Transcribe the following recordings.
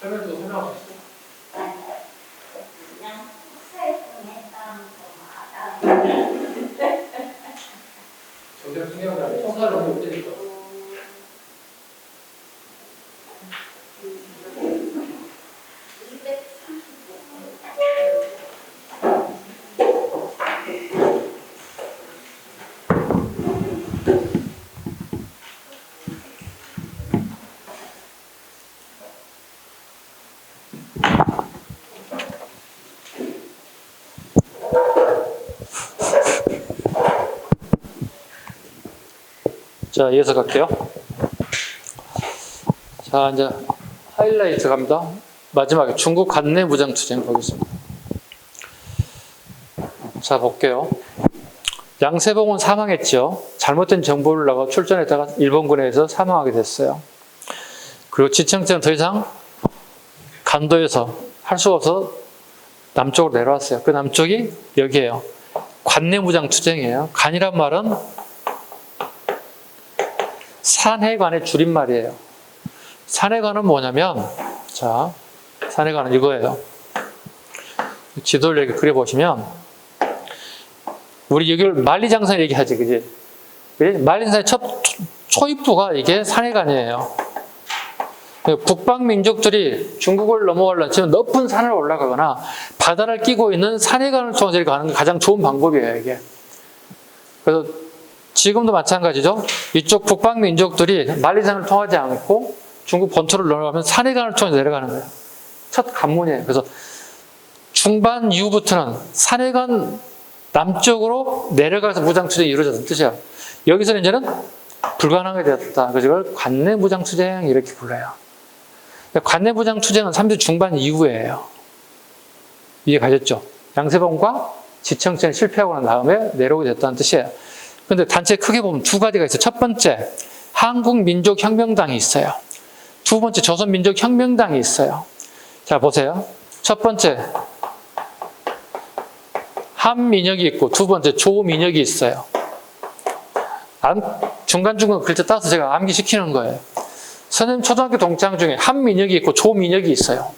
설명도 설명하고 있어. 저দের 중요한 게 아니라 청사를 너무 못 되니까. 자, 이어서 갈게요. 자, 이제 하이라이트 갑니다. 마지막에 중국 관내 무장 투쟁 보겠습니다. 자, 볼게요. 양세봉은 사망했죠. 잘못된 정보를 나가 출전했다가 일본군에서 사망하게 됐어요. 그리고 지청제는 더 이상 간도에서 할 수가 없어서 남쪽으로 내려왔어요. 그 남쪽이 여기예요. 관내 무장 투쟁이에요. 관이란 말은 산해관의 줄임말이에요. 산해관은 뭐냐면, 자, 산해관은 이거예요. 지도를 이렇게 그려보시면, 우리 여기를 만리장성 얘기하지, 그지? 만리장성의 초입부가 이게 산해관이에요. 북방 민족들이 중국을 넘어가려면 지금 높은 산을 올라가거나 바다를 끼고 있는 산해관을 통해서 가는 게 가장 좋은 방법이에요, 이게. 그래서 지금도 마찬가지죠. 이쪽 북방 민족들이 만리산을 통하지 않고 중국 본토를 넘어가면 산해관을 통해 내려가는 거예요. 첫 관문이에요. 그래서 중반 이후부터는 산해관 남쪽으로 내려가서 무장투쟁이 이루어졌다는 뜻이에요. 여기서는 이제는 불가능하게 되었다. 그래서 이걸 관내 무장투쟁 이렇게 불러요. 관내 무장투쟁은 3주 중반 이후에요. 이해 가셨죠? 양세봉과 지청제는 실패하고 난 다음에 내려오게 됐다는 뜻이에요. 근데 단체 크게 보면 두 가지가 있어요. 첫 번째, 한국민족혁명당이 있어요. 두 번째, 조선민족혁명당이 있어요. 자, 보세요. 첫 번째, 한민혁이 있고, 두 번째, 조민혁이 있어요. 중간중간 글자 따서 제가 암기시키는 거예요. 선생님 초등학교 동창 중에 한민혁이 있고, 조민혁이 있어요.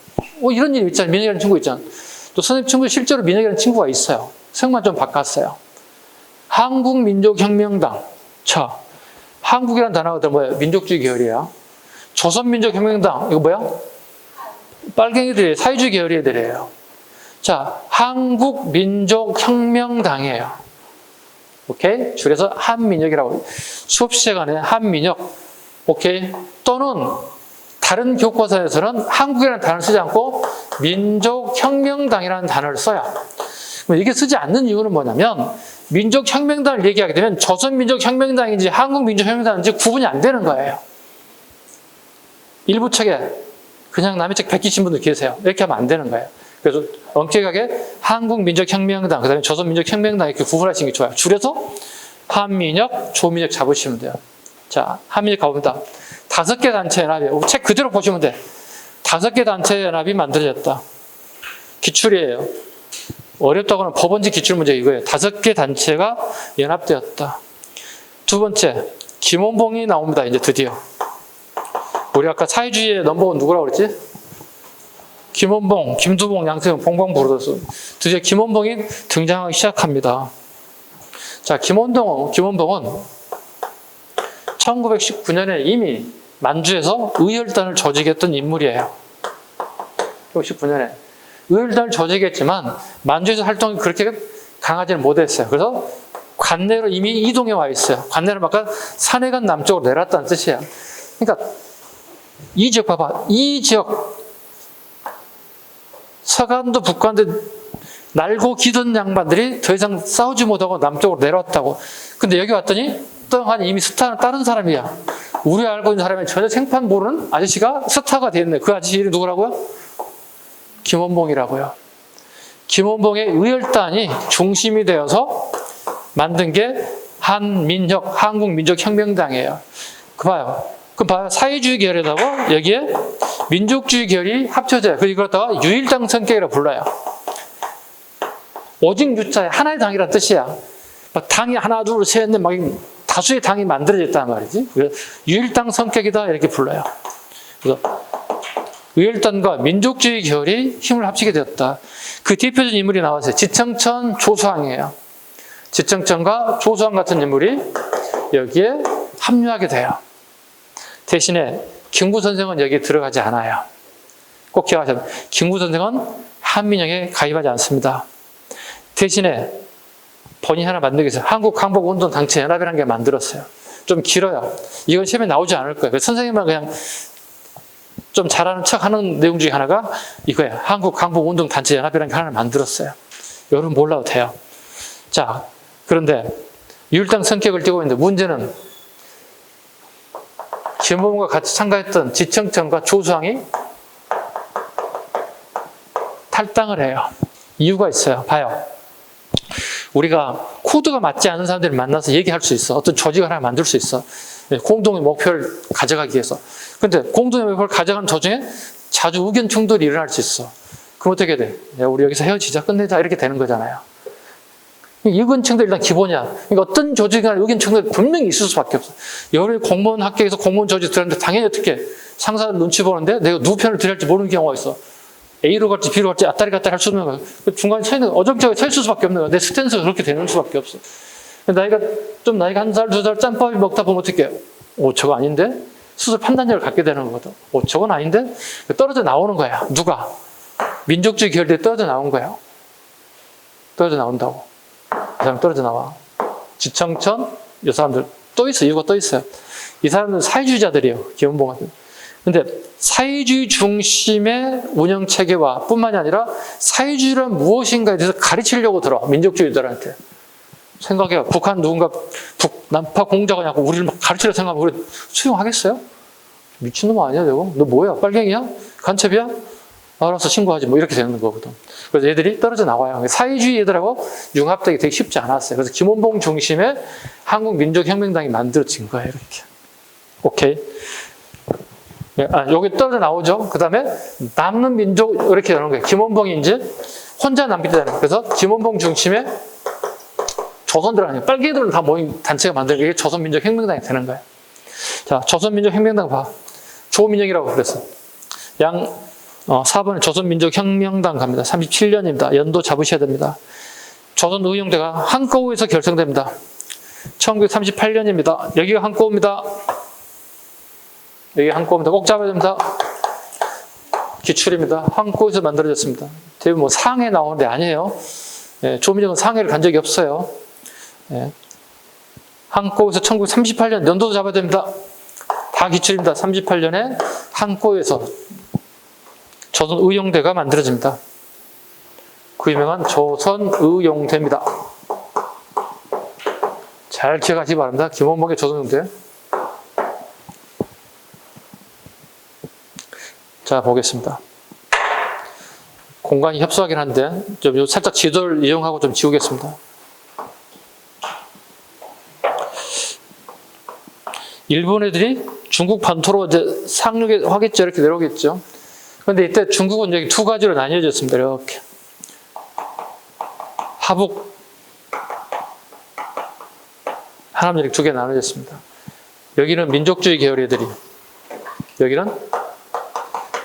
이런 일 있잖아요. 민혁이라는 친구 있잖아요. 또 선생님 친구 실제로 민혁이라는 친구가 있어요. 성만 좀 바꿨어요. 한국민족혁명당. 자, 한국이라는 단어가 뭐예요? 민족주의 계열이야. 조선민족혁명당. 이거 뭐야? 빨갱이들이 사회주의 계열 애들이에요. 자, 한국민족혁명당이에요. 오케이? 줄여서 한민혁이라고. 수업 시간에 한민혁. 오케이? 또는 다른 교과서에서는 한국이라는 단어를 쓰지 않고 민족혁명당이라는 단어를 써요. 이게 쓰지 않는 이유는 뭐냐면 민족혁명당을 얘기하게 되면 조선민족혁명당인지 한국민족혁명당인지 구분이 안 되는 거예요. 일부 책에 그냥 남의 책 베끼신 분들 계세요. 이렇게 하면 안 되는 거예요. 그래서 엄격하게 한국민족혁명당, 그 다음에 조선민족혁명당 이렇게 구분하시는 게 좋아요. 줄여서 한민혁, 조민혁 잡으시면 돼요. 자, 한민혁 가봅니다. 5개 단체 연합이, 책 그대로 보시면 돼. 5개 단체 연합이 만들어졌다. 기출이에요. 어렵다고 하는 법원지 기출문제 이거예요. 5개 단체가 연합되었다. 두 번째, 김원봉이 나옵니다. 이제 드디어. 우리 아까 사회주의의 넘버원 누구라고 그랬지? 김원봉, 김두봉, 양세형, 봉봉 부르더서 드디어 김원봉이 등장하기 시작합니다. 자, 김원봉은 1919년에 이미 만주에서 의열단을 조직했던 인물이에요. 1919년에. 의열단을 조직했지만 만주에서 활동이 그렇게 강하지는 못했어요. 그래서 관내로 이미 이동해 와 있어요. 관내를 아까 산해관 남쪽으로 내렸다는 뜻이에요. 그러니까 이 지역 봐봐. 이 지역 서간도 북간도 날고 기던 양반들이 더 이상 싸우지 못하고 남쪽으로 내려왔다고. 근데 여기 왔더니 또 한 이미 스타는 다른 사람이야. 우리 알고 있는 사람이 전혀 생판 모르는 아저씨가 스타가 됐네. 그 아저씨 이름이 누구라고요? 김원봉이라고요. 김원봉의 의열단이 중심이 되어서 만든 게 한민혁, 한국민족혁명당이에요. 그 봐요. 그럼 봐요. 사회주의 계열에다가 여기에 민족주의 계열이 합쳐져요. 그래서 이걸 갖다가 유일당 성격이라고 불러요. 오직 유자에 하나의 당이라는 뜻이야. 막 당이 하나, 둘, 셋, 넷, 막 다수의 당이 만들어졌단 말이지. 그래서 유일당 성격이다 이렇게 불러요. 그래서 유일당과 민족주의 계열이 힘을 합치게 되었다. 그 대표적인 인물이 나왔어요. 지청천, 조수왕이에요. 지청천과 조수왕 같은 인물이 여기에 합류하게 돼요. 대신에 김구 선생은 여기에 들어가지 않아요. 꼭 기억하셔야 돼요. 김구 선생은 한민영에 가입하지 않습니다. 대신에 본인이 하나 만들기 위해서 한국항복운동단체연합이라는 게 만들었어요. 좀 길어요. 이건 시험에 나오지 않을 거예요. 선생님만 그냥 좀 잘하는 척 하는 내용 중에 하나가 이거예요. 한국항복운동단체연합이라는 게 하나를 만들었어요. 여러분 몰라도 돼요. 자, 그런데 유일당 성격을 띠고 있는데 문제는 김범과 같이 참가했던 지청천과 조수왕이 탈당을 해요. 이유가 있어요. 봐요. 우리가 코드가 맞지 않은 사람들을 만나서 얘기할 수 있어. 어떤 조직을 하나 만들 수 있어. 공동의 목표를 가져가기 위해서. 근데 공동의 목표를 가져가는 도중에 자주 의견 충돌이 일어날 수 있어. 그럼 어떻게 돼? 야, 우리 여기서 헤어지자, 끝내자 이렇게 되는 거잖아요. 의견 충돌이 일단 기본이야. 그러니까 어떤 조직이나 의견 충돌이 분명히 있을 수밖에 없어. 여러 공무원 학계에서 공무원 조직 들었는데 당연히 어떻게 상사들 눈치 보는데 내가 누구 편을 들어야 할지 모르는 경우가 있어. A로 갈지 B로 갈지 앞다리 갔다리 할 수 없는 거야. 중간에 차이는 어정쩡하게 차 있을 수밖에 없는 거야. 내 스탠스가 그렇게 되는 수밖에 없어. 나이가 한 살, 두 살 짬밥이 먹다 보면 어떻게 해? 저거 아닌데? 스스로 판단력을 갖게 되는 거거든. 저건 아닌데? 떨어져 나오는 거야. 누가? 민족주의 계열들이 떨어져 나온 거야. 떨어져 나온다고. 이 사람 떨어져 나와. 지청천, 이 사람들 또 있어. 이유가 또 있어요. 이 사람들은 사회주의자들이에요. 김원봉한테. 근데 사회주의 중심의 운영 체계와 뿐만이 아니라 사회주의란 무엇인가에 대해서 가르치려고 들어. 민족주의자들한테. 생각해요. 북한 누군가 남파 공작을 하고 우리를 막 가르치려 생각하면 우리 수용하겠어요? 미친놈 아니야, 내가? 너 뭐야? 빨갱이야? 간첩이야? 알아서 신고하지. 뭐 이렇게 되는 거거든. 그래서 얘들이 떨어져 나와요. 사회주의 애들하고 융합되기 되게 쉽지 않았어요. 그래서 김원봉 중심의 한국민족혁명당이 만들어진 거예요. 이렇게. 오케이. 여기 떨어져 나오죠. 그 다음에 남는 민족 이렇게 되는 거예요. 김원봉이 이제 혼자 남게 되는 거예요. 그래서 김원봉 중심의 조선들 아니에요. 빨갱이들은 다 모인 단체가 만들고 이게 조선민족혁명당이 되는 거예요. 자, 조선민족혁명당 봐. 조민영이라고 그랬어. 4번에 조선민족혁명당 갑니다. 37년입니다. 연도 잡으셔야 됩니다. 조선의용대가 한꺼우에서 결성됩니다. 1938년입니다. 여기가 한꺼우입니다. 여기 한꺼우입니다. 꼭 잡아야 됩니다. 기출입니다. 한꺼우에서 만들어졌습니다. 대부분 뭐 상해 나오는데 아니에요. 조민영은 상해를 간 적이 없어요. 한꺼우에서 1938년 연도도 잡아야 됩니다. 다 기출입니다. 38년에 한꺼우에서 조선의용대가 만들어집니다. 그 유명한 조선의용대입니다. 잘 기억하시기 바랍니다. 김원봉의 조선의용대. 자, 보겠습니다. 공간이 협소하긴 한데 좀 살짝 지도를 이용하고 좀 지우겠습니다. 일본 애들이 중국 반토로 이제 상륙에 하겠죠. 이렇게 내려오겠죠. 그런데 이때 중국은 여기 두 가지로 나뉘어졌습니다. 이렇게. 하북, 하남 이렇게 두 개 나눠졌습니다. 여기는 민족주의 계열 애들이, 여기는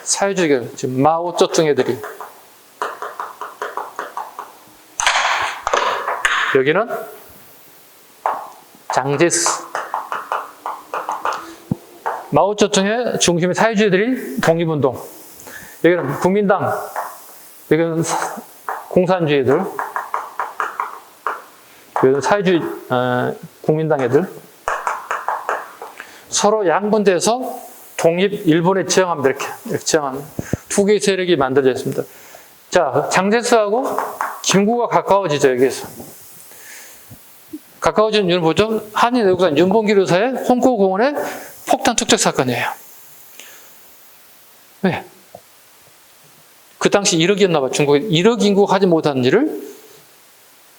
사회주의 계열, 지금 마오쩌둥 애들이, 여기는 장제스. 마오쩌둥의 중심의 사회주의들이 독립운동. 여기는 국민당, 여기는 공산주의 애들, 여기는 사회주의 국민당 애들. 서로 양분돼서 독립 일본에 지향합니다. 이렇게 지향합니다. 두 개의 세력이 만들어져 있습니다. 자, 장제스하고 김구가 가까워지죠. 여기에서 가까워지는 이유는 뭐죠? 한일 외교관 윤봉길 의사의 홍콩공원의 폭탄 투척 사건이에요. 왜? 그 당시 1억이었나 봐. 중국에 1억 인구가 하지 못한 일을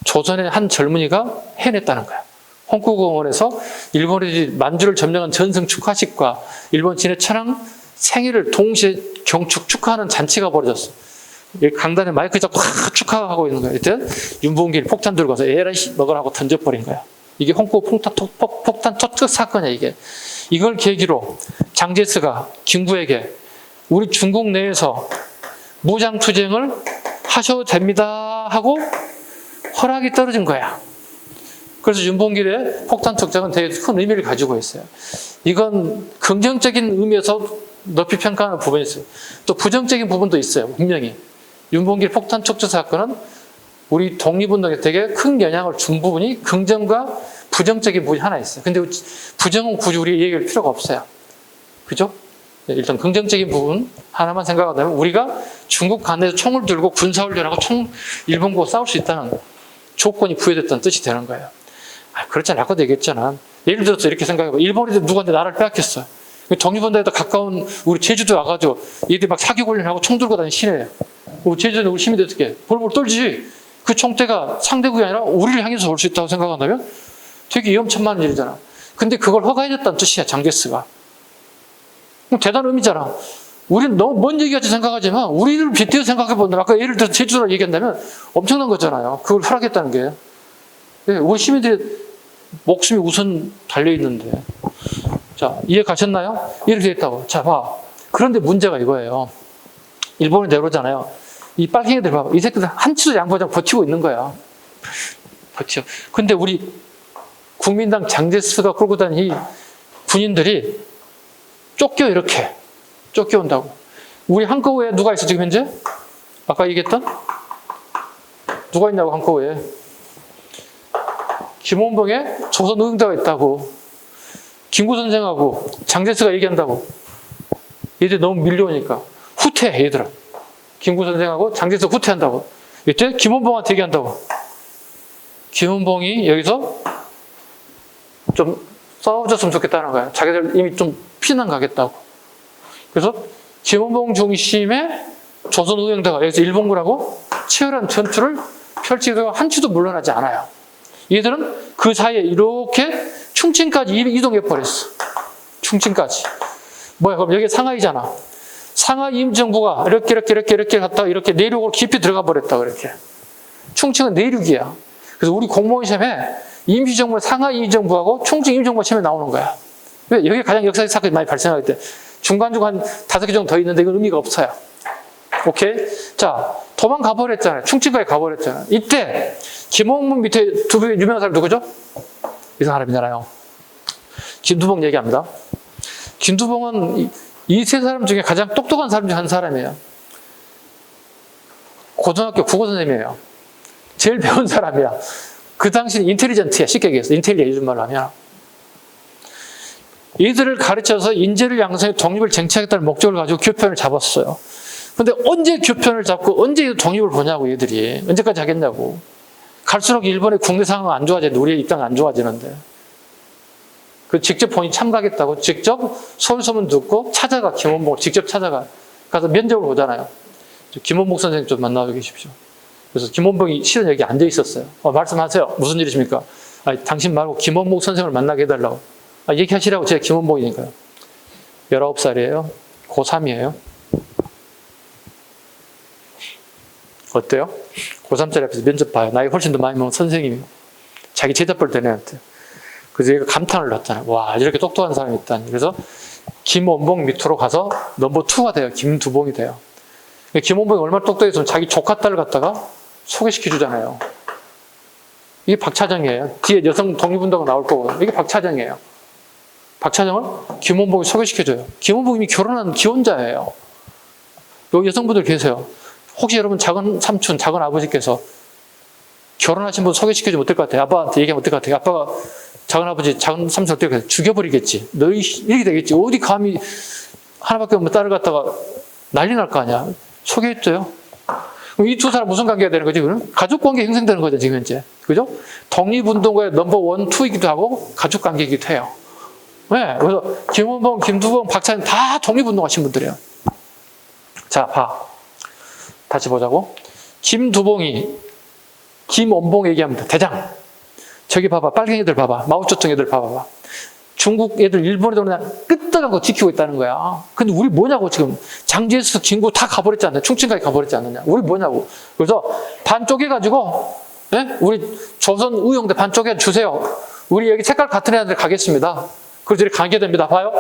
조선의 한 젊은이가 해냈다는 거야. 홍콩공원에서 일본이 만주를 점령한 전승 축하식과 일본 진해 천황 생일을 동시에 경축 축하하는 잔치가 벌어졌어. 강단에 마이크 잡고 축하하고 있는 거야. 이때 윤봉길 폭탄 들고 가서 에라이 먹으라고 던져버린 거야. 이게 홍콩 폭탄 터뜨 사건이야, 이게. 이걸 계기로 장제스가 김구에게 우리 중국 내에서 무장투쟁을 하셔도 됩니다 하고 허락이 떨어진 거야. 그래서 윤봉길의 폭탄 특정은 되게 큰 의미를 가지고 있어요. 이건 긍정적인 의미에서 높이 평가하는 부분이 있어요. 또 부정적인 부분도 있어요. 분명히. 윤봉길 폭탄 척추 사건은 우리 독립운동에 되게 큰 영향을 준 부분이 긍정과 부정적인 부분이 하나 있어요. 근데 부정은 굳이 우리 얘기할 필요가 없어요. 그죠? 일단 긍정적인 부분 하나만 생각하면 우리가 중국 간에서 총을 들고 군사훈련하고 일본과 싸울 수 있다는 조건이 부여됐다는 뜻이 되는 거예요. 그렇잖아. 아까도 얘기했잖아. 예를 들어서 이렇게 생각해봐. 일본인들 누구한테 나라를 빼앗겼어. 독립운동에도 가까운 우리 제주도 와가지고 얘들 막 사격 훈련하고 총 들고 다니는 시내예요. 제주도는 우리 시민들 어떻게 벌벌 떨지. 그 총대가 상대국이 아니라 우리를 향해서 올 수 있다고 생각한다면 되게 위험천만한 일이잖아. 근데 그걸 허가해줬다는 뜻이야, 장제스가. 대단한 의미잖아. 우리는 너무 먼 얘기같이 생각하지만 우리를 빗대어 생각해본다면 아까 예를 들어서 제주도를 얘기한다면 엄청난 거잖아요. 그걸 허락했다는 게. 우리 시민들의 목숨이 우선 달려있는데. 자, 이해 가셨나요? 이렇게 됐다고. 자, 봐. 그런데 문제가 이거예요. 일본이 내려오잖아요. 이 빨갱이들 봐봐. 이 새끼들 한치도 양보하지 않고 버티고 있는 거야. 버텨. 근데 우리 국민당 장제스가 끌고 다니는 이 군인들이 이렇게 쫓겨온다고. 우리 한꺼번에 누가 있어 지금 현재? 아까 얘기했던? 누가 있냐고 한꺼번에. 김원봉에 조선노동자가 있다고. 김구 선생하고 장제스가 얘기한다고. 얘들 너무 밀려오니까 후퇴해 얘들아. 김구 선생하고 장제스 후퇴한다고. 이때 김원봉한테 얘기한다고. 김원봉이 여기서 좀 싸워줬으면 좋겠다는 거야. 자기들 이미 좀 피난 가겠다고. 그래서 김원봉 중심의 조선노동자가 여기서 일본군하고 치열한 전투를 펼치고 한치도 물러나지 않아요. 얘들은 그 사이에 이렇게 충칭까지 이동해 버렸어. 충칭까지. 뭐야, 그럼 여기 상하이잖아. 상하이 임정부가 이렇게 갔다가 이렇게 내륙으로 깊이 들어가 버렸다, 그렇게. 충칭은 내륙이야. 그래서 우리 공무원 시험에 임시정부, 상하이 임정부하고 충칭 임정부가 시험에 나오는 거야. 왜? 여기 가장 역사적 사건이 많이 발생할 때. 중간중간 5개 정도 더 있는데 이건 의미가 없어요. 오케이? 자, 도망가 버렸잖아요. 충칭까지 가버렸잖아요. 이때 김홍문 밑에 두 유명한 사람 누구죠? 이 사람이잖아요. 김두봉 얘기합니다. 김두봉은 이 세 사람 중에 가장 똑똑한 사람 중 한 사람이에요. 고등학교 국어 선생님이에요. 제일 배운 사람이야. 그 당시는 인텔리전트야. 쉽게 얘기해서. 인텔리야, 요즘 말로 하면. 이들을 가르쳐서 인재를 양성해 독립을 쟁취하겠다는 목적을 가지고 교편을 잡았어요. 근데 언제 교편을 잡고 언제 독립을 보냐고, 얘들이. 언제까지 하겠냐고. 갈수록 일본의 국내 상황은 안 좋아지는데 우리의 입장은 안 좋아지는데. 그 직접 본인이 참가하겠다고 직접 서울소문 듣고 찾아가. 김원봉을 직접 찾아가. 가서 면접을 보잖아요. 김원봉 선생님 좀 만나고 계십시오. 그래서 김원봉이 실은 여기 앉아 있었어요. 말씀하세요. 무슨 일이십니까? 당신 말고 김원봉 선생을 만나게 해달라고. 얘기하시라고. 제가 김원봉이니까요. 19살이에요. 고3이에요. 어때요? 고3짜리 앞에서 면접 봐요. 나이 훨씬 더 많이 먹은 선생님이 자기 제자뻘 된 애한테. 그래서 얘가 감탄을 났잖아요. 와, 이렇게 똑똑한 사람이 있다니. 그래서 김원봉 밑으로 가서 넘버 2가 돼요. 김두봉이 돼요. 김원봉이 얼마나 똑똑했으면 자기 조카 딸을 갖다가 소개시켜주잖아요. 이게 박차정이에요. 뒤에 여성 독립운동가 나올 거고. 이게 박차정이에요. 박차정을 김원봉이 소개시켜줘요. 김원봉이 이미 결혼한 기혼자예요. 여기 여성분들 계세요. 혹시 여러분 작은 삼촌, 작은 아버지께서 결혼하신 분 소개시켜주면 어떨 것 같아요? 아빠한테 얘기하면 어떨 것 같아요? 아빠가 작은 아버지, 작은 삼촌 어떨 것 같아요? 죽여버리겠지. 너희 이렇게 되겠지. 어디 감히 하나밖에 없는 딸을 갖다가 난리 날 거 아니야. 소개했어요. 그럼 이 두 사람 무슨 관계가 되는 거지? 그럼 가족 관계 형성되는 거죠, 지금 현재. 그죠? 독립운동가의 넘버 1, 2이기도 하고 가족 관계이기도 해요. 네. 그래서 김원봉, 김두봉, 박찬현 다 독립운동하신 분들이에요. 자, 봐. 다시 보자고. 김두봉이 김원봉 얘기합니다. 대장. 저기 봐봐. 빨갱이들 봐봐. 마오쩌둥 애들 봐봐. 중국 애들 일본에 그냥 끄떡하고 지키고 있다는 거야. 근데 우리 뭐냐고 지금 장지에서 진구 다 가버렸지 않냐? 충청까지 가버렸지 않느냐? 우리 뭐냐고. 그래서 반 쪼개가지고 우리 조선 의용대 반 쪼개 주세요. 우리 여기 색깔 같은 애들 가겠습니다. 그래서 이렇게 가게 됩니다. 봐요.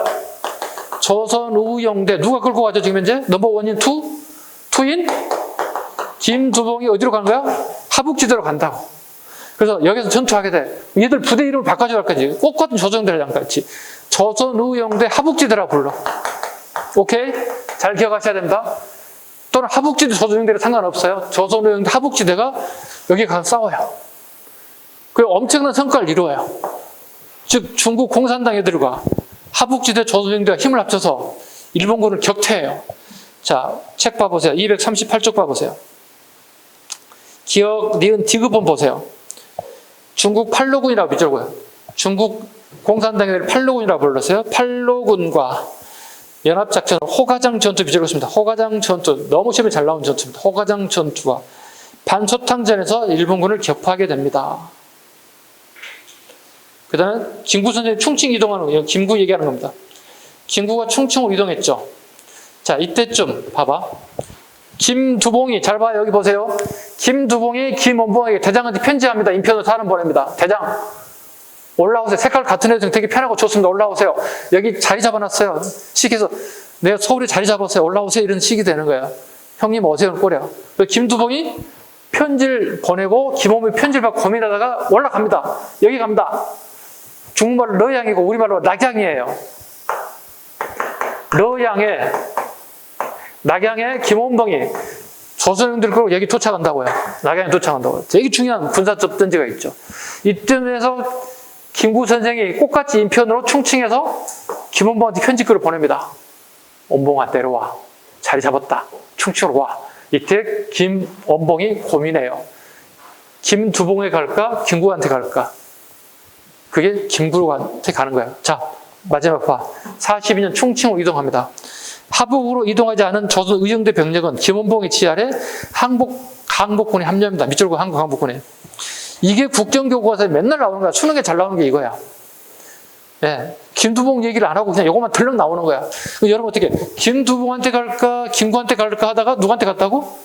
조선 의용대 누가 끌고 가죠 지금 현재? 넘버 원인 투인 김두봉이 어디로 가는 거야? 하북지대로 간다고. 그래서 여기서 전투하게 돼. 얘들 부대 이름을 바꿔줘야 할 거지. 똑같은 조선대랑 같이. 조선의용대 하북지대라 불러. 오케이? 잘 기억하셔야 됩니다. 또는 하북지대 조선의용대랑 상관없어요. 조선의용대 하북지대가 여기 가서 싸워요. 그리고 엄청난 성과를 이루어요. 즉 중국 공산당 애들과 하북지대 조선의용대가 힘을 합쳐서 일본군을 격퇴해요. 자, 책 봐보세요. 238쪽 봐보세요. 기억, 니은, 디귿본 보세요. 중국 팔로군이라고 비춰고요. 중국 공산당을 팔로군이라고 불렀어요. 팔로군과 연합작전 호가장 전투 비춰봤습니다. 호가장 전투 너무 시험에 잘 나온 전투입니다. 호가장 전투와 반소탕전에서 일본군을 격파하게 됩니다. 그 다음에 김구 선생이 충칭 이동하는 거예요. 김구 얘기하는 겁니다. 김구가 충칭으로 이동했죠. 자, 이때쯤 봐봐. 김두봉이, 잘 봐요. 여기 보세요. 김두봉이 김원봉에게 대장한테 편지합니다. 인편으로 사람 보냅니다. 대장, 올라오세요. 색깔 같은 애들 되게 편하고 좋습니다. 올라오세요. 여기 자리 잡아놨어요. 시켜서 내가 서울에 자리 잡았어요. 올라오세요. 이런 식이 되는 거예요. 형님 오세요. 꼬려. 김두봉이 편지를 보내고 김원봉이 편지를 받고 고민하다가 올라갑니다. 여기 갑니다. 중국말로 러양이고 우리말로 낙양이에요. 낙양에 김원봉이 조선인들 끌고 여기 도착한다고요. 낙양에 도착한다고요. 되게 중요한 군사적 던지가 있죠. 이쯤에서 김구 선생이 꽃같이 인편으로 충칭해서 김원봉한테 편지글을 보냅니다. 원봉아 내려와. 자리 잡았다. 충칭으로 와. 이때 김원봉이 고민해요. 김두봉에 갈까? 김구한테 갈까? 그게 김구한테 가는 거예요. 자, 마지막 봐. 42년 충칭으로 이동합니다. 하북으로 이동하지 않은 조선 의용대 병력은 김원봉의 지하에 항복군에 합류합니다. 밑줄고 한국 항복군에. 이게 국정교과서에 맨날 나오는 거야. 수능에 잘 나오는 게 이거야. 예, 김두봉 얘기를 안 하고 그냥 이것만 들렁 나오는 거야. 여러분 어떻게 김두봉한테 갈까 김구한테 갈까 하다가 누구한테 갔다고?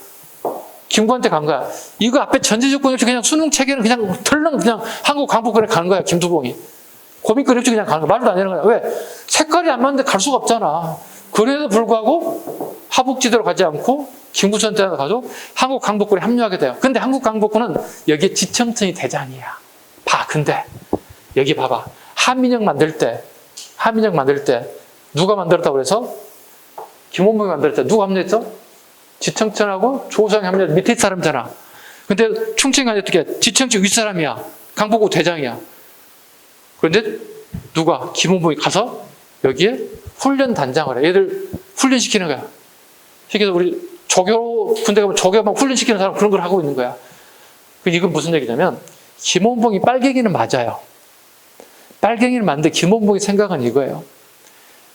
김구한테 간 거야. 이거 앞에 전제 조건이 없이 그냥 수능 체계는 그냥 털렁 그냥 한국 항복군에 가는 거야. 김두봉이. 고민거리 없이 그냥 가는 거야. 말도 안 되는 거야. 왜? 색깔이 안 맞는데 갈 수가 없잖아. 그래도 불구하고 하북지대로 가지 않고 김구선대로 가서 한국 항복군에 합류하게 돼요. 근데 한국 항복군은 여기에 지청천이 대장이야. 봐, 근데 여기 봐봐. 한민혁 만들 때 누가 만들었다고 그래서? 김원봉이 만들 때 누가 합류했어? 지청천하고 조성이 합류 밑에 사람이잖아. 근데 충칭이 어떻게? 지청천 윗사람이야. 강복구 대장이야. 그런데 누가? 김원봉이 가서 여기에 훈련 단장을 해. 얘들 훈련시키는 거야. 그래서 우리 조교, 군대 가면 조교만 훈련시키는 사람 그런 걸 하고 있는 거야. 이건 무슨 얘기냐면, 김원봉이 빨갱이는 맞아요. 빨갱이를 만든 김원봉의 생각은 이거예요.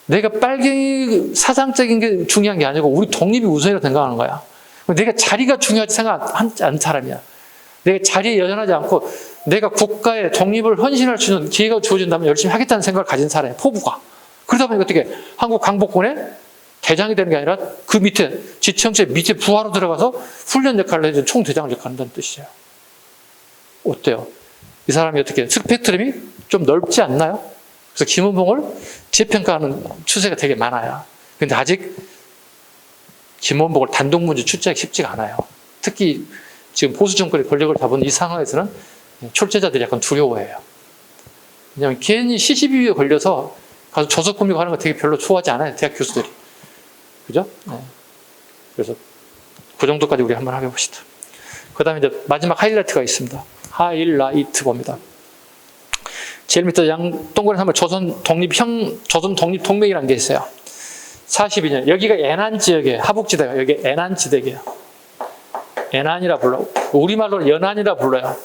내가 빨갱이 사상적인 게 중요한 게 아니고 우리 독립이 우선이라고 생각하는 거야. 내가 자리가 중요하지 생각하지 않는 사람이야. 내가 자리에 여전하지 않고 내가 국가의 독립을 헌신할 수 있는 기회가 주어진다면 열심히 하겠다는 생각을 가진 사람이야. 포부가. 그러다 보니까 어떻게 한국 강복군의 대장이 되는 게 아니라 그 밑에 지청제 밑에 부하로 들어가서 훈련 역할을 해준 총대장을 역할한다는 뜻이에요. 어때요? 이 사람이 어떻게 스펙트럼이 좀 넓지 않나요? 그래서 김원봉을 재평가하는 추세가 되게 많아요. 근데 아직 김원봉을 단독 문제 출제하기 쉽지가 않아요. 특히 지금 보수 정권의 권력을 잡은 이 상황에서는 출제자들이 약간 두려워해요. 왜냐하면 괜히 시시비비에 걸려서 가서 저속금융 하는 거 되게 별로 좋아하지 않아요. 대학 교수들이. 그죠? 네. 그래서 그 정도까지 우리 한번 해봅시다. 그 다음에 이제 마지막 하이라이트가 있습니다. 하이라이트 봅니다. 제일 밑에 양 동그란 한번 조선 독립 동맹이라는 게 있어요. 42년. 여기가 애난 지역이에요. 하북지대가. 여기 애난 지대예요. 애난이라 불러. 우리말로 연안이라 불러요.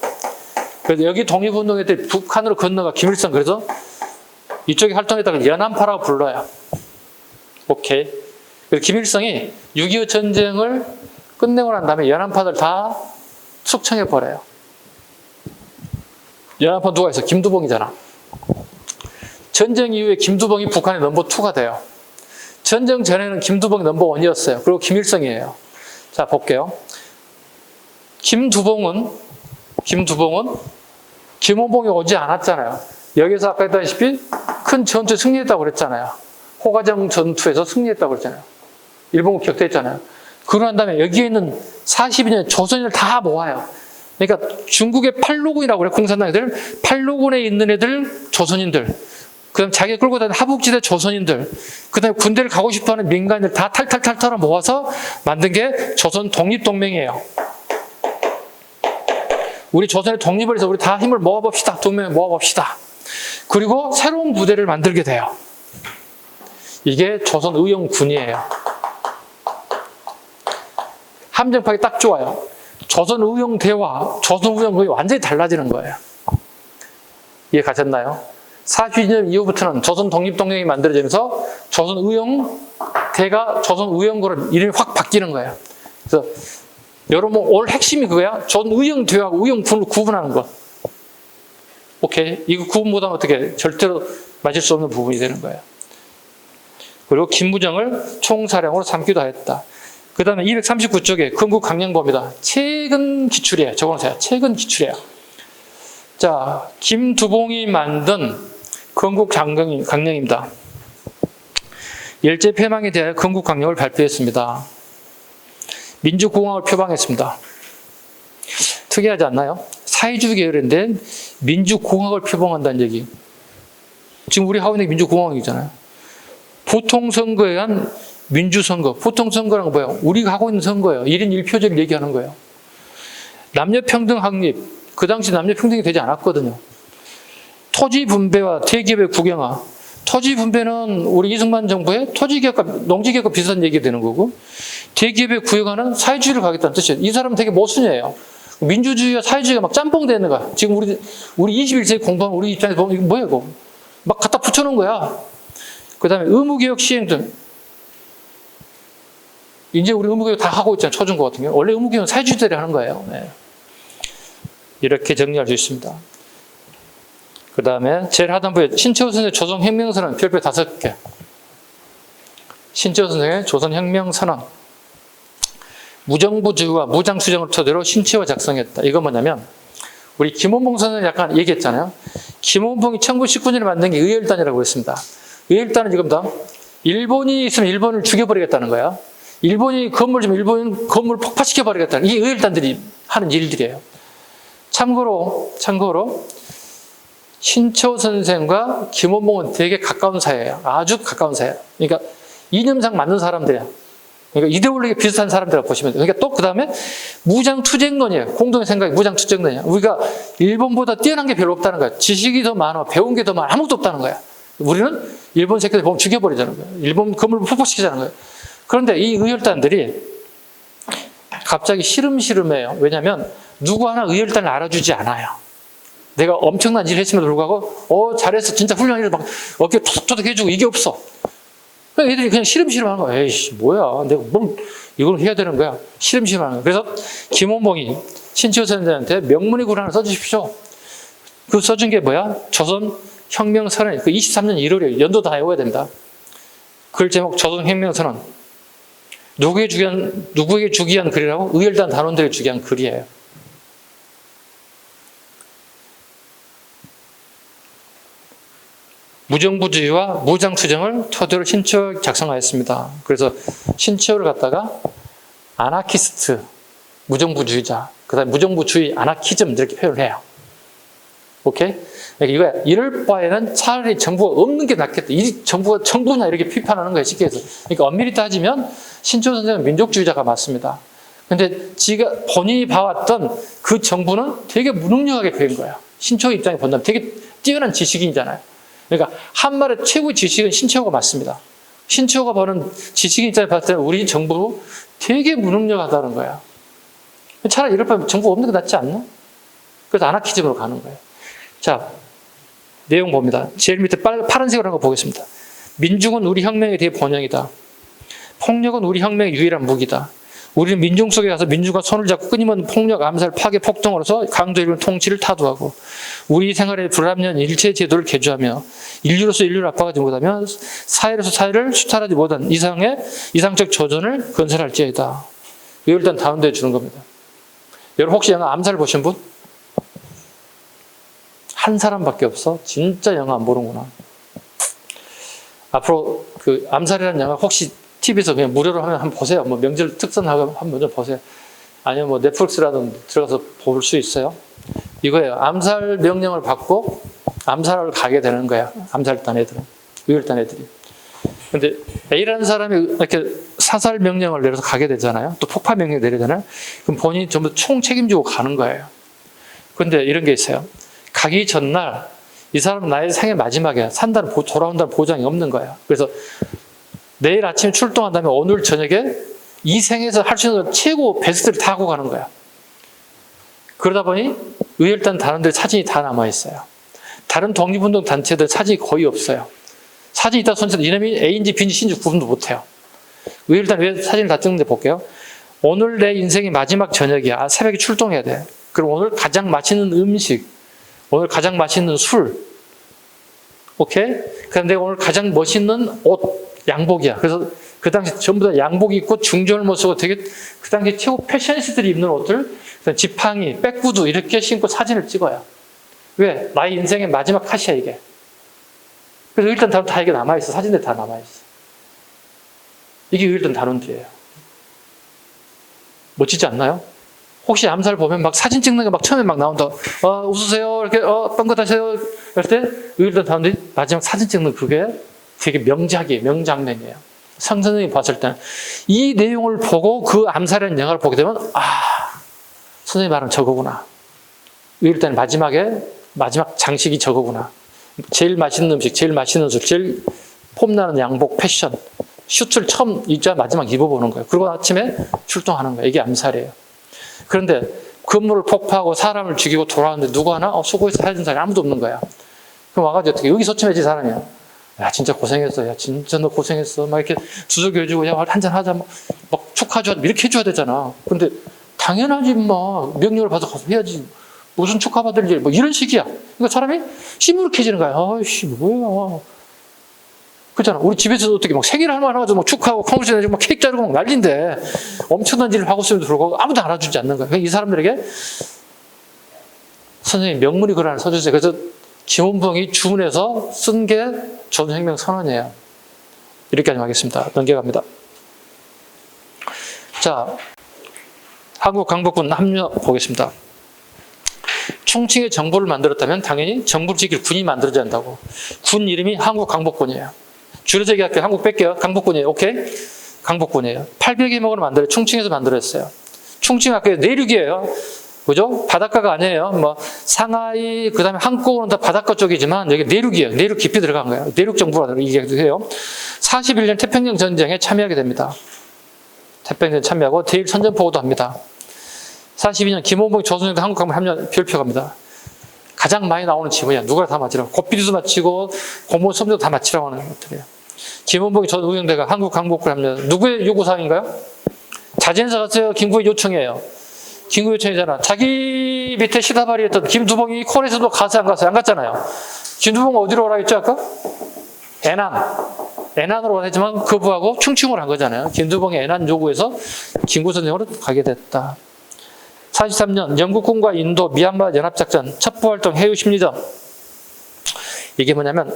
그래서 여기 독립운동회 때 북한으로 건너가 김일성 그래서 이쪽에 활동했다가 연안파라고 불러요. 오케이. 그래서 김일성이 6.25 전쟁을 끝내고 난 다음에 연안파들 다 숙청해버려요. 연안파 누가 있어? 김두봉이잖아. 전쟁 이후에 김두봉이 북한의 넘버 2가 돼요. 전쟁 전에는 김두봉이 넘버 1이었어요. 그리고 김일성이에요. 자, 볼게요. 김두봉은 김원봉이 오지 않았잖아요. 여기서 아까 했다시피 큰 전투에 승리했다고 그랬잖아요. 호가정 전투에서 승리했다고 그랬잖아요. 일본군 격퇴했잖아요. 그러고 난 다음에 여기에 있는 42년 조선인을 다 모아요. 그러니까 중국의 팔로군이라고 그래요. 공산당 애들. 팔로군에 있는 애들 조선인들. 그 다음에 자기가 끌고 다니는 하북지대 조선인들. 그 다음에 군대를 가고 싶어하는 민간인들 다 탈탈탈탈 모아서 만든 게 조선 독립동맹이에요. 우리 조선의 독립을 해서 우리 다 힘을 모아봅시다. 동맹을 모아봅시다. 그리고 새로운 부대를 만들게 돼요. 이게 조선의용군이에요. 함정파기 딱 좋아요. 조선의용대와 조선의용군이 완전히 달라지는 거예요. 이해 가셨나요? 42년 이후부터는 조선 독립동맹이 만들어지면서 조선의용대가 조선의용군으로 이름이 확 바뀌는 거예요. 그래서 여러분 오늘 핵심이 그거야. 조선의용대하고 의용군을 구분하는 것. 오케이? 이거 구분 못하면 어떻게 절대로 맞을 수 없는 부분이 되는 거예요. 그리고 김무정을 총사령으로 삼기도 하였다. 그 다음에 239쪽에 건국강령법이다. 최근 기출이에요. 적어놓으세요. 최근 기출이에요. 자, 김두봉이 만든 건국강령입니다. 일제 폐망에 대하여 건국강령을 발표했습니다. 민주공화국을 표방했습니다. 특이하지 않나요? 사회주의 계열인데 민주공화국을 표방한다는 얘기. 지금 우리 하고 있는 게 민주공화국이잖아요. 보통선거에 의한 민주선거. 보통선거란 뭐예요? 우리가 하고 있는 선거예요. 1인 1표제를 얘기하는 거예요. 남녀평등 확립. 그 당시 남녀평등이 되지 않았거든요. 토지 분배와 대기업의 국영화. 토지 분배는 우리 이승만 정부의 토지개혁과 농지개혁과 비슷한 얘기가 되는 거고, 대기업의 국영화는 사회주의를 가겠다는 뜻이에요. 이 사람은 되게 모순이에요. 민주주의와 사회주의가 막 짬뽕되는 거야. 지금 우리 21세기 공부하는 우리 입장에서 보면 이거 뭐야 이거. 막 갖다 붙여놓은 거야. 그 다음에 의무개혁 시행 등. 이제 우리 의무교육 다 하고 있잖아요. 초중고 같은 경우. 원래 의무교육은 사회주의들이 하는 거예요. 네. 이렇게 정리할 수 있습니다. 그 다음에 제일 하단부에 신채호 선생의 조선혁명선언 별표 5개. 신채호 선생의 조선혁명선언. 무정부주의와 무장수정을 토대로 신채호가 작성했다. 이건 뭐냐면 우리 김원봉 선생님 약간 얘기했잖아요. 김원봉이 1919년에 만든 게 의열단이라고 했습니다. 의열단은 이겁니다. 일본이 있으면 일본을 죽여버리겠다는 거야. 일본이 건물 좀 일본 건물 폭파시켜버리겠다는 이게 의열단들이 하는 일들이에요. 참고로 신채호 선생과 김원봉은 되게 가까운 사이예요. 아주 가까운 사이예요. 그러니까 이념상 맞는 사람들이에요. 그러니까 이데올로기가 비슷한 사람들이라고 보시면 돼요. 그러니까 또 그 다음에 무장투쟁론이에요. 공동의 생각이 무장투쟁론이에요. 우리가 일본보다 뛰어난 게 별로 없다는 거예요. 지식이 더 많아, 배운 게 더 많아, 아무것도 없다는 거예요. 우리는 일본 새끼들 보면 죽여버리자는 거예요. 일본 건물을 폭파시키자는 거예요. 그런데 이 의열단들이 갑자기 시름시름해요. 왜냐하면 누구 하나 의열단을 알아주지 않아요. 내가 엄청난 일을 했음에도 불구하고 잘했어 진짜 훌륭한 일을 막 어깨 톡톡 해주고 이게 없어. 그러니까 얘들이 그냥 시름시름하는 거야. 에이씨 뭐야 내가 뭘 이걸 해야 되는 거야. 시름시름하는 거야. 그래서 김원봉이 신채호 선생한테 명문의 글 하나 써주십시오. 그 써준 게 뭐야? 조선혁명선언. 그 23년 1월에 연도 다 외워야 된다. 글 제목 조선혁명선언. 누구에게 주기 위한 글이라고? 의열단 단원들에게 주기 위한 글이에요. 무정부주의와 무장투쟁을 토대로 신채호가 작성하였습니다. 그래서 신채호를 갖다가 아나키스트, 무정부주의자, 그 다음에 무정부주의, 아나키즘 이렇게 표현을 해요. 오케이? 그러니까 이거야. 이럴 바에는 차라리 정부가 없는 게 낫겠다. 이 정부가 정부냐 이렇게 비판하는 거예요. 쉽게 해서. 그러니까 엄밀히 따지면 신채호 선생은 민족주의자가 맞습니다. 근데 지가 본인이 봐왔던 그 정부는 되게 무능력하게 보인 거예요. 신채호 입장에 본다면 되게 뛰어난 지식인이잖아요. 그러니까 한말의 최고의 지식은 신채호가 맞습니다. 신채호가 보는 지식인 입장에 봤을 때는 우리 정부 되게 무능력하다는 거야. 차라리 이럴 바면 정부가 없는 게 낫지 않나? 그래서 아나키즘으로 가는 거예요. 자, 내용 봅니다. 제일 밑에 파란색으로 한 거 보겠습니다. 민중은 우리 혁명에 대해 번영이다. 폭력은 우리 혁명의 유일한 무기다. 우리는 민중 속에 가서 민중과 손을 잡고 끊임없는 폭력, 암살, 파괴, 폭동으로서 강도 이룬 통치를 타도하고 우리 생활의 불합리한 일체 제도를 개조하며 인류로서 인류를 압박하지 못하며 사회로서 사회를 수탈하지 못한 이상적 조전을 건설할지어다. 이걸 일단 다운돼 주는 겁니다. 여러분 혹시 영화 암살 보신 분? 한 사람밖에 없어? 진짜 영화 안 보는구나. 앞으로 그 암살이라는 영화 혹시 TV에서 그냥 무료로 하면 한번 보세요. 뭐 명절 특선하고 한번 좀 보세요. 아니면 뭐 넷플릭스라든 들어가서 볼 수 있어요. 이거예요. 암살 명령을 받고 암살을 가게 되는 거야. 암살단 애들은. 의열단 애들이. 근데 A라는 사람이 이렇게 사살 명령을 내려서 가게 되잖아요. 또 폭파 명령 내리잖아요. 그럼 본인이 전부 총 책임지고 가는 거예요. 근데 이런 게 있어요. 가기 전날 이 사람은 나의 생애 마지막이야. 돌아온다는 보장이 없는 거야. 그래서 내일 아침에 출동한 다음에 오늘 저녁에 이 생에서 할 수 있는 최고 베스트를 다 하고 가는 거야. 그러다 보니 의열단 단원들 사진이 다 남아있어요. 다른 독립운동 단체들 사진이 거의 없어요. 사진이 있다 손쳐도 이놈이 A인지 B인지 C인지 구분도 못해요. 의열단 왜 사진을 다 찍는데 볼게요. 오늘 내 인생의 마지막 저녁이야. 새벽에 출동해야 돼. 그럼 오늘 가장 맛있는 음식, 오늘 가장 맛있는 술, 오케이? 그럼 내가 오늘 가장 멋있는 옷, 양복이야. 그래서 그 당시 전부 다 양복 입고 중전을 못 쓰고 되게 그 당시 최고 패셔니스트들이 입는 옷들, 지팡이, 백구두 이렇게 신고 사진을 찍어요. 왜? 나의 인생의 마지막 컷이야 이게. 그래서 일단 다 이게 남아있어. 사진들이 다 남아있어. 이게 일단 단원들이에요. 멋지지 않나요? 혹시 암살 보면 막 사진 찍는 게 막 처음에 막 나온다. 웃으세요. 이렇게, 뻥긋하세요. 이럴 때, 의일단 단원들이 마지막 사진 찍는 그게 되게 명작이에요. 명장면이에요. 상선생님이 봤을 때는 이 내용을 보고 그 암살이라는 영화를 보게 되면, 선생님 말은 저거구나. 의일단 마지막 장식이 저거구나. 제일 맛있는 음식, 제일 맛있는 술, 제일 폼나는 양복, 패션, 슈트를 처음 입자 마지막 입어보는 거예요. 그리고 아침에 출동하는 거예요. 이게 암살이에요. 그런데 건물을 폭파하고 사람을 죽이고 돌아왔는데 누구 하나? 수고해서 살아준 사람이 아무도 없는 거야. 그럼 와가지고 어떻게 의기소침해진 사람이야. 야 진짜 고생했어. 야 진짜 너 고생했어. 막 이렇게 두들겨주고 야 한잔 하자. 막 축하해줘. 이렇게 해줘야 되잖아. 근데 당연하지 뭐. 명령을 받아서 가서 해야지. 무슨 축하받을 일, 뭐 이런 식이야. 그러니까 사람이 시무룩해지는 거야. 아이씨, 뭐야. 그렇잖아. 우리 집에서도 어떻게 막 생일 할 만하고 막 축하하고 콩국수 내주고 막 케이크 자르고 막 난리인데 엄청난 일을 하고 있음에도 불구하고 아무도 알아주지 않는 거야. 그러니까 이 사람들에게 선생님 명문이 글 하나 써주세요. 그래서 김원봉이 주문해서 쓴 게 조선혁명 선언이에요. 이렇게까지 하겠습니다. 넘겨갑니다. 자, 한국 강복군 합류 보겠습니다. 충칭의 정부를 만들었다면 당연히 정부를 지킬 군이 만들어져야 한다고. 군 이름이 한국 강복군이에요. 줄여서 얘기할게요. 한국 뺄게요. 강복군이에요. 오케이? 강복군이에요. 800여 명으로 만들어요. 충칭에서 만들었어요. 충칭 아까 내륙이에요. 그죠? 바닷가가 아니에요. 뭐 상하이 그다음에 한국은 다 바닷가 쪽이지만 여기 내륙이에요. 내륙 깊이 들어간 거예요. 내륙 정부라고 얘기해요. 41년 태평양 전쟁에 참여하게 됩니다. 태평양 참여하고 대일 선전포고도 합니다. 42년 김원봉이 조선영대 한국강물 합류 별표 갑니다. 가장 많이 나오는 지문이야. 누가 다 맞히라고. 고삐리도 맞히고 고모 섬도 다 맞히라고 하는 것들이에요. 김원봉이 조선영대가 한국강복군 합류. 누구의 요구사항인가요? 자진해서 갔어요. 김구의 요청이에요. 김구 요청이잖아. 자기 밑에 시다발이 했던 김두봉이 콜에서도 가서 안 갔어요? 안 갔잖아요. 김두봉은 어디로 오라 했죠 아까? 애난으로 오라 했지만 거부하고 충칭으로 한 거잖아요. 김두봉의 애난 요구에서 김구 선생으로 가게 됐다. 43년 영국군과 인도 미얀마 연합작전 첩보활동 해유 심리전. 이게 뭐냐면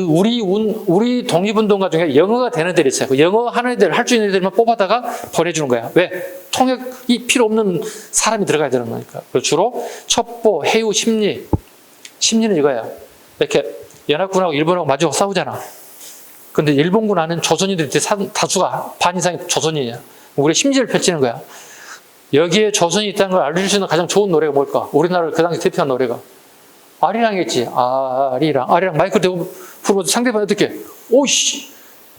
우리 독립운동가 중에 영어가 되는 애들이 있어요. 그 영어 하는 애들 할 수 있는 애들만 뽑아다가 보내주는 거야. 왜? 통역이 필요 없는 사람이 들어가야 되는 거니까. 주로 첩보, 해유, 심리는 이거예요. 이렇게 연합군하고 일본하고 마주 싸우잖아. 근데 일본군 안에는 조선인들이 다수가 반 이상이 조선인이야. 우리 심지를 펼치는 거야. 여기에 조선이 있다는 걸 알려줄 수 있는 가장 좋은 노래가 뭘까? 우리나라를 그 당시 대표한 노래가 아리랑이겠지. 아리랑 마이크 대고 부르면서 상대방이 어떻게 오이씨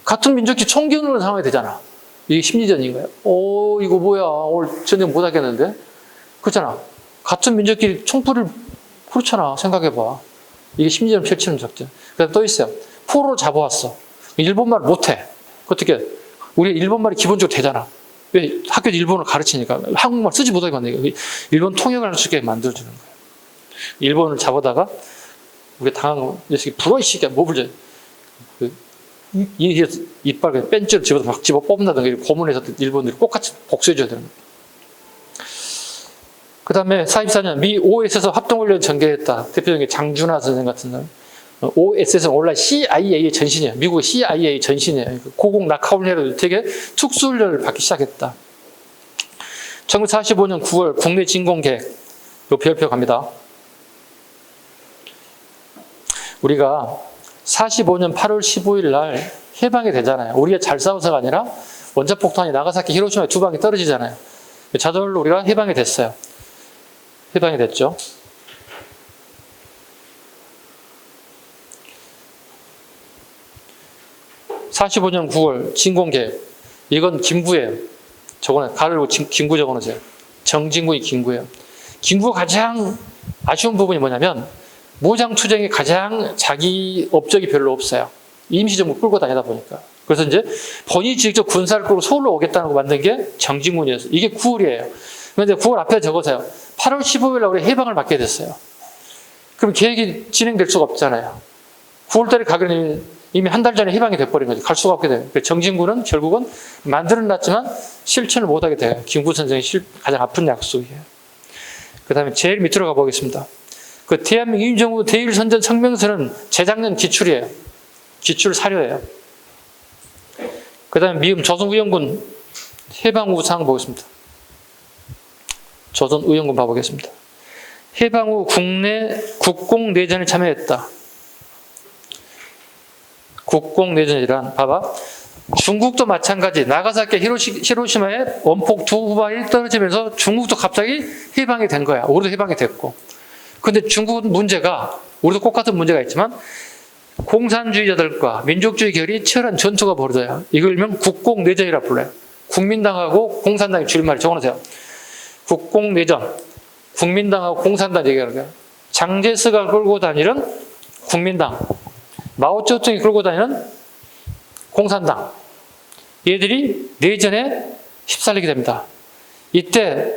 같은 민족끼리 총견으로 상황이 되잖아. 이게 심리전인 거야. 이거 뭐야 오늘 전쟁 못 하겠는데? 그렇잖아. 같은 민족끼리 총불을 그렇잖아. 생각해봐. 이게 심리전 펼치는 작전. 그다음 또 있어요. 포로를 잡아왔어. 일본말 못해. 어떻게? 우리 일본말이 기본적으로 되잖아. 왜? 학교에서 일본어를 가르치니까 한국말 쓰지 못하게 만드니까 일본 통역을 할 수 있게 만들어주는 거예요. 일본을 잡아다가 우리가 당한 거, 이 녀석이 불어, 이 새끼야, 뭐 불려. 이빨 그냥 뺀줄을 집어서 막 집어 뽑는다든가 고문해서 일본들이 똑같이 복수해줘야 되는 거예요. 그 다음에 44년 미 OS에서 합동훈련 전개했다. 대표적인 게 장준하 선생 같은 사람. OS에서 온라인 CIA 전신이에요. 미국의 CIA 전신이에요. 고공 낙하훈련으로 되게 특수훈련을 받기 시작했다. 1945년 9월 국내 진공계획 요 별표 갑니다. 우리가 45년 8월 15일 날 해방이 되잖아요. 우리가 잘 싸워서가 아니라 원자폭탄이 나가사키 히로시마에 두 방이 떨어지잖아요. 자동으로 우리가 해방이 됐어요. 해방이 됐죠. (45년 9월) 진공계획. 이건 김구예요. 저거는 가르고 김구 적어놓으세요. 정진구이 김구예요. 김구가 가장 아쉬운 부분이 뭐냐면 모장투쟁이 가장 자기 업적이 별로 없어요. 임시정부 끌고 다니다 보니까. 그래서 이제 본인이 직접 군사를 끌고 서울로 오겠다는 거 만든 게 정진군이었어요. 이게 9월이에요. 그런데 9월 앞에 적어서요. 8월 15일 날 우리 해방을 받게 됐어요. 그럼 계획이 진행될 수가 없잖아요. 9월 달에 가기는 이미 한 달 전에 해방이 돼버린 거죠. 갈 수가 없게 돼요. 정진군은 결국은 만들어놨지만 실천을 못하게 돼요. 김구 선생의 가장 아픈 약속이에요. 그 다음에 제일 밑으로 가보겠습니다. 그 대한민국 임종구 대일선전 성명서는 재작년 기출이에요. 기출 사료예요. 그 다음에 미음 조선의용군 해방 후 사항 보겠습니다. 조선의용군 봐보겠습니다. 해방 후 국내 국공내전에 참여했다. 국공내전이란 봐봐. 중국도 마찬가지. 나가사키 히로시마에 원폭 두 발이 떨어지면서 중국도 갑자기 해방이 된 거야. 우리도 해방이 됐고. 근데 중국은 문제가, 우리도 똑같은 문제가 있지만 공산주의자들과 민족주의 결이 치열한 전투가 벌어져요. 이걸 일명 국공내전이라 불러요. 국민당하고 공산당이 줄임말이 적어놓으세요. 국공내전, 국민당하고 공산당 얘기하는 거예요. 장제스가 끌고 다니는 국민당, 마오쩌둥이 끌고 다니는 공산당, 얘들이 내전에 휩쓸리게 됩니다. 이때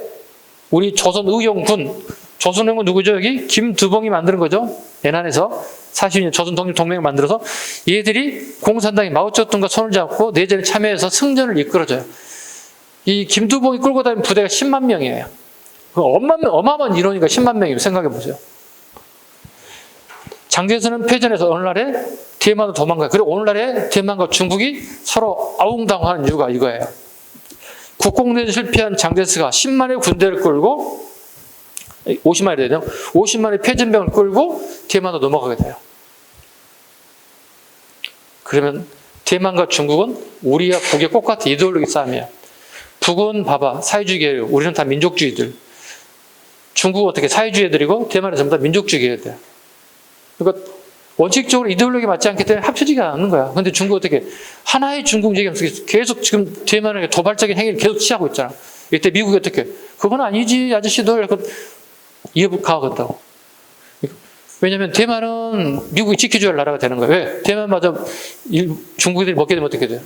우리 조선의용군, 조선의용군 누구죠? 여기 김두봉이 만드는 거죠. 연안에서 42년 조선 독립동맹을 만들어서 얘들이 공산당이 마오쩌둥과 손을 잡고 내전에 참여해서 승전을 이끌어줘요. 이 김두봉이 끌고 다니는 부대가 10만 명이에요. 어마어마한 인원이니까 10만 명이면 생각해 보세요. 장제스는 패전해서 오늘날에 대만으로 도망가요. 그리고 오늘날에 대만과 중국이 서로 아웅다웅하는 이유가 이거예요. 국공내전 실패한 장제스가 10만의 군대를 끌고 50만이 되죠. 50만의 패전병을 끌고 대만으로 넘어가게 돼요. 그러면 대만과 중국은 우리와 북의 똑같은 이데올로기 싸움이에요. 북은 봐봐, 사회주의계예요. 우리는 다 민족주의들. 중국은 어떻게 사회주의들이고 대만은 전부 다 민족주의계예요. 그러니까 원칙적으로 이데올로기 맞지 않기 때문에 합쳐지지가 않는 거야. 근데 중국 어떻게 하나의 중국 얘기하면서 계속 지금 대만의 도발적인 행위를 계속 취하고 있잖아. 이때 미국이 어떻게 그건 아니지 아저씨들 이해가겠다고. 왜냐하면 대만은 미국이 지켜줘야 할 나라가 되는 거예요. 왜? 대만마저 중국인들이 먹게 되면 어떻게 돼요?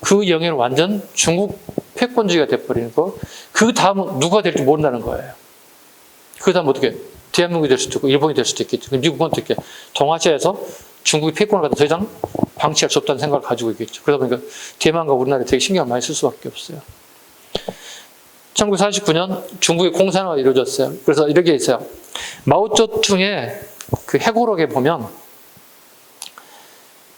그 영향을 완전 중국 패권주의가 돼버리는 거. 그 다음은 누가 될지 모른다는 거예요. 그 다음 어떻게? 대한민국이 될 수도 있고 일본이 될 수도 있겠죠. 미국은 어떻게? 동아시아에서 중국이 패권을 갖다 더 이상 방치할 수 없다는 생각을 가지고 있겠죠. 그러다 보니까 대만과 우리나라에 되게 신경을 많이 쓸 수밖에 없어요. 1949년 중국의 공산화가 이루어졌어요. 그래서 이렇게 있어요. 마오쩌둥의 그 회고록에 보면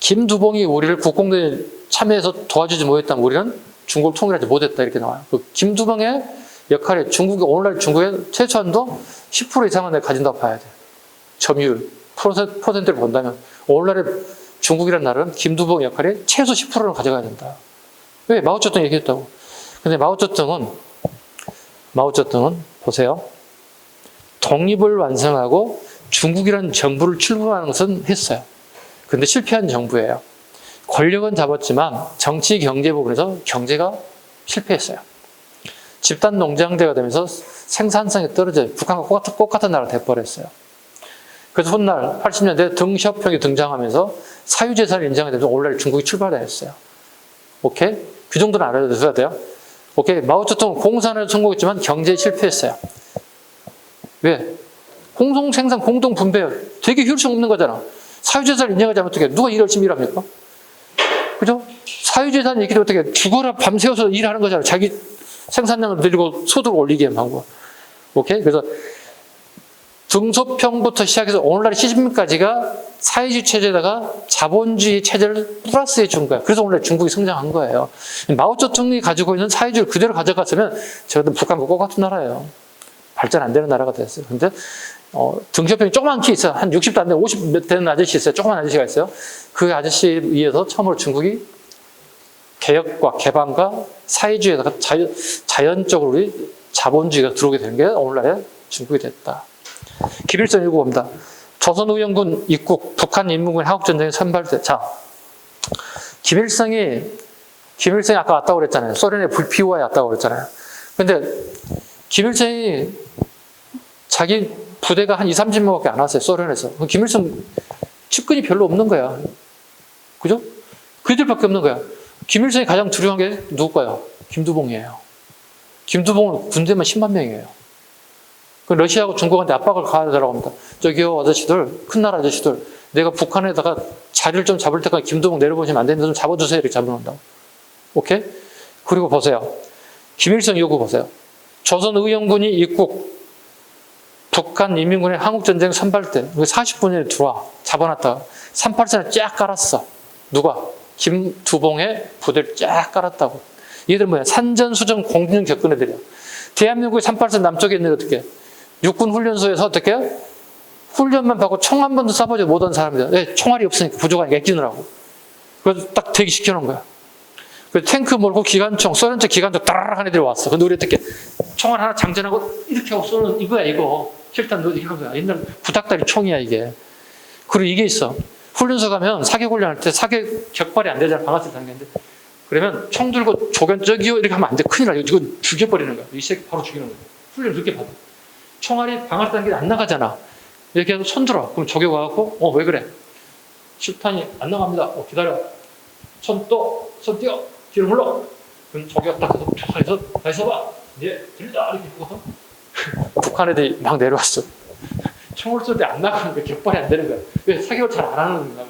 김두봉이 우리를 국공대에 참여해서 도와주지 못했다면 우리는 중국을 통일하지 못했다 이렇게 나와요. 그 김두봉의 역할이 중국이 오늘날 중국의 최소한도 10% 이상은 내가 가진다고 봐야 돼요. 점유율, 퍼센트를 본다면 오늘날의 중국이라는 나라는 김두봉 역할이 최소 10%는 가져가야 된다. 왜? 마오쩌둥 얘기했다고. 근데 마오쩌둥은 보세요. 독립을 완성하고 중국이라는 정부를 출범하는 것은 했어요. 근데 실패한 정부예요. 권력은 잡았지만 정치 경제 부분에서 경제가 실패했어요. 집단 농장대가 되면서 생산성이 떨어져요. 북한과 똑같은 나라가 돼버렸어요. 그래서 훗날 80년대 등시협정이 등장하면서 사유재산을 인정하게 되면서 오늘날 중국이 출발했어요. 오케이? 그 정도는 알아둬야 돼요. 오케이. 마오쩌둥은 공산을 성공했지만 경제에 실패했어요. 왜? 공동 생산, 공동 분배 되게 효율성 없는 거잖아. 사유재산을 인정하지 않으면 어떻게 누가 열심히 일합니까? 그죠? 사유재산 얘기도 어떻게 죽어라 밤새워서 일하는 거잖아. 자기 생산량을 늘리고 소득을 올리게 하고. 오케이? 그래서 등소평부터 시작해서 오늘날의 시진핑까지가 사회주의 체제에다가 자본주의 체제를 플러스해 준 거야. 그래서 오늘날 중국이 성장한 거예요. 마오쩌둥이 가지고 있는 사회주의를 그대로 가져갔으면 저것은 북한과 똑같은 나라예요. 발전 안 되는 나라가 됐어요. 근데 등소평이 조그만 키 있어요. 한 60도 안 되는 50몇 되는 아저씨 있어요. 조그만 아저씨가 있어요. 그 아저씨에 의해서 처음으로 중국이 개혁과 개방과 사회주의에다가 자연적으로 우리 자본주의가 들어오게 되는 게 오늘날의 중국이 됐다. 김일성 읽어봅니다. 조선의용군 입국, 북한 인민군 한국전쟁에 선발돼. 자, 김일성이 아까 왔다고 그랬잖아요. 소련의 불피우아에 왔다고 그랬잖아요. 근데 김일성이 자기 부대가 한 20-30명밖에 안 왔어요. 소련에서. 김일성 측근이 별로 없는 거야. 그죠? 그들밖에 없는 거야. 김일성이 가장 두려운 게 누굴까요? 김두봉이에요. 김두봉은 군대만 10만 명이에요. 러시아하고 중국한테 압박을 가하더라고 합니다. 저기요, 아저씨들, 큰 나라 아저씨들, 내가 북한에다가 자리를 좀 잡을 때까지 김두봉 내려보시면 안 되는데 좀 잡아주세요. 이렇게 잡아놓는다고. 오케이? 그리고 보세요. 김일성 요구 보세요. 조선의용군이 입국, 북한 인민군의 한국전쟁 선발대, 40분에 들어와, 잡아놨다가 38선을 쫙 깔았어. 누가? 김두봉의 부대를 쫙 깔았다고. 얘들 뭐야? 산전수전 공중 겪은 애들이야. 대한민국의 38선 남쪽에 있는 어떻게? 육군 훈련소에서 어떻게? 훈련만 받고 총 한 번도 쏴보지 못한 사람이다. 왜? 총알이 없으니까 부족하니까 애끼느라고. 그래서 딱 대기시켜놓은 거야. 그래서 탱크 몰고 기관총, 소련적 기관총 따라락 한 애들이 왔어. 근데 우리 어떻게? 총알 하나 장전하고 이렇게 하고 쏘는 이거야, 이거. 실탄 너 이거 거야. 옛날 구닥다리 총이야, 이게. 그리고 이게 있어. 훈련소 가면 사격 훈련할 때 사격 격발이 안 되잖아. 방아쇠 단계인데. 그러면 총 들고 조견 저기요 이렇게 하면 안 돼. 큰일 나. 이거 죽여버리는 거야. 이 새끼 바로 죽이는 거야. 훈련 그렇게 받아. 총알이 방아쇠 단계 안 나가잖아. 이렇게 해서 손 들어. 그럼 조교 와갖고 왜 그래? 실탄이 안 나갑니다. 기다려. 손 띄어. 뒤로 물러. 그럼 조교가 딱 해서 다시 서봐. 예, 들리다 이렇게 보고서 북한 애들이 막 내려왔어. 총을 쏠 때 안 나가는 거야. 격발이 안 되는 거야. 왜? 사격을 잘 안 하는 거야.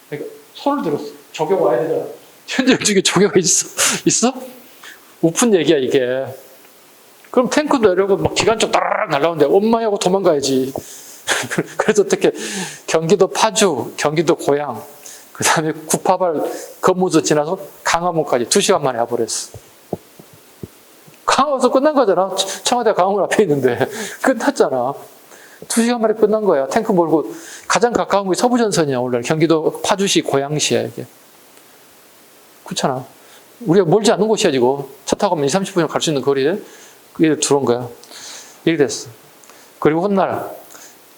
그러니까 손을 들었어. 조교가 와야 되잖아. 현재 중에 조교가 있어? 오픈 얘기야, 이게. 그럼 탱크 내려고 막 기관총 따라락 날라오는데 엄마하고 도망가야지. 그래서 어떻게 경기도 파주, 경기도 고양, 그 다음에 구파발 건무소 지나서 강화문까지 2시간 만에 와버렸어. 강화문에서 끝난 거잖아. 청와대 강화문 앞에 있는데. 끝났잖아. 2시간 만에 끝난 거야. 탱크 몰고 가장 가까운 게 서부전선이야. 오늘 경기도 파주시 고양시야, 이게. 그렇잖아. 우리가 멀지 않은 곳이야, 이거. 차 타고 가면 20-30분 갈 수 있는 거리에 그게 들어온 거야. 이렇게 됐어. 그리고 훗날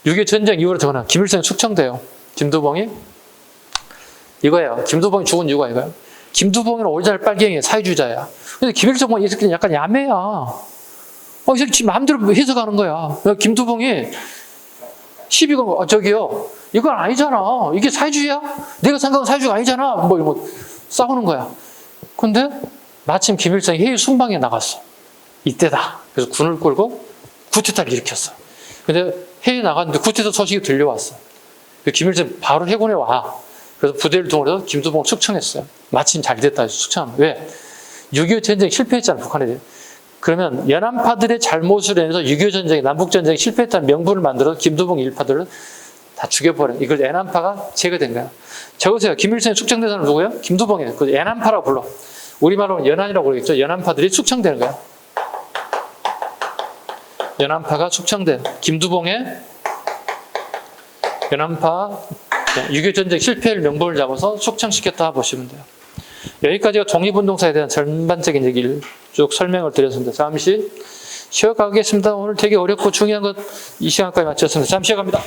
6.25 전쟁 이후로 전화 김일성이 숙청돼요. 김두봉이 이거예요. 김두봉이 죽은 이유가 이거예요. 김두봉은 오리지널 빨갱이야. 사회주의자야. 근데 김일성은 이 새끼는 약간 야매야. 이 새끼 지금 마음대로 해석하는 거야. 김두봉이 시비 건 거, 저기요. 이건 아니잖아. 이게 사회주의야? 내가 생각한 사회주의가 아니잖아. 뭐 싸우는 거야. 근데 마침 김일성이 해외 순방에 나갔어. 이때다. 그래서 군을 끌고 쿠데타를 일으켰어. 근데 해외에 나갔는데 쿠데타 소식이 들려왔어. 김일성이 바로 해군에 와. 그래서 부대를 동원해서 김두봉을 숙청했어요. 마침 잘 됐다. 숙청하면. 왜? 6.25 전쟁 실패했잖아, 북한에. 그러면 연안파들의 잘못으로 인해서 6.25 전쟁, 남북전쟁이 실패했다는 명분을 만들어서 김두봉 일파들을 다 죽여버려. 이걸 연안파가 제거된 거야. 적으세요. 김일성이 숙청된 사람 누구예요? 김두봉이에요. 그 연안파라고 불러. 우리말로는 연안이라고 그러겠죠. 연안파들이 숙청되는 거야. 연안파가 숙청된 김두봉의 연안파 6.25 전쟁 실패를 명분을 잡아서 숙청시켰다 보시면 돼요. 여기까지가 독립운동사에 대한 전반적인 얘기를 쭉 설명을 드렸습니다. 잠시 쉬어가겠습니다. 오늘 되게 어렵고 중요한 것 이 시간까지 마쳤습니다. 잠시 쉬어갑니다.